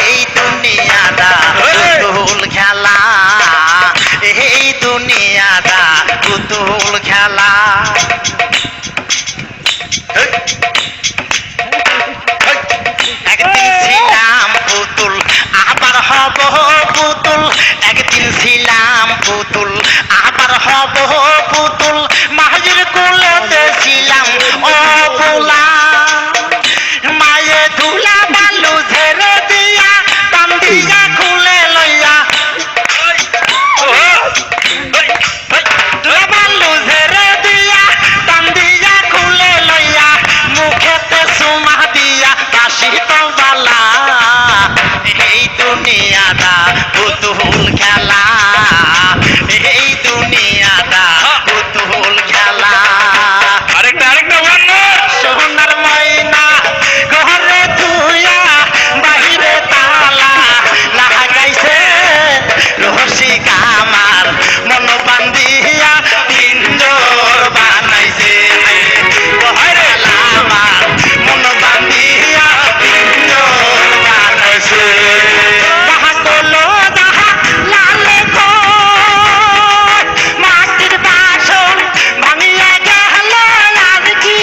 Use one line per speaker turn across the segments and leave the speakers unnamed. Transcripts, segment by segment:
এই দুনিয়াটা পুতুল খেলা, এই দুনিয়াটা পুতুল খেলা। একদিন ছিলাম পুতুল আবার হব পুতুল, একদিন ছিলাম পুতুল আবার হব পুতুল, মায়ের কোলেতে ছিলাম অবলা, মায়ে ধুলা বালু ঝেড়ে দিয়া টান দিয়া খুলে লইয়া, ধুলা বালু ঝেড়ে দিয়া টান দিয়া খুলে লইয়া, মুখেতে সুমা দিয়া বাসি তবালা। এই দুনিয়াটা পুতুল খেলা, এই দুনিয়াটা পুতুল খেলা।
আরেকটা
সোনার ময়না ঘরে ধুইয়া বাহিরে তালা লাগাইছে, রসিক আমার মন বান্ধিয়া পিঞ্জর বানাইছে, ঘরে আমার মন বান্ধিয়া পিঞ্জর বানাইছে। বাহাকলো দাহা লালে ঘর, মাটির বাসন ভাঙিয়া গেল আর কি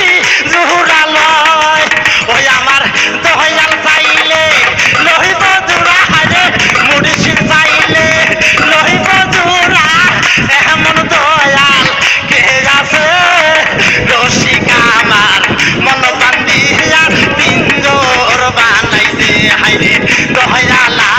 জোড়ালয়। ওই আমার দয়াল চাইলে লহিব জোড়া, হারে মুর্শিদ চাইলে লহিব জোড়া, এমন দয়াল কে আছে, রসিক আমার মন বান্ধিয়া পিঞ্জর বানাইছে, হাইরে দয়ালা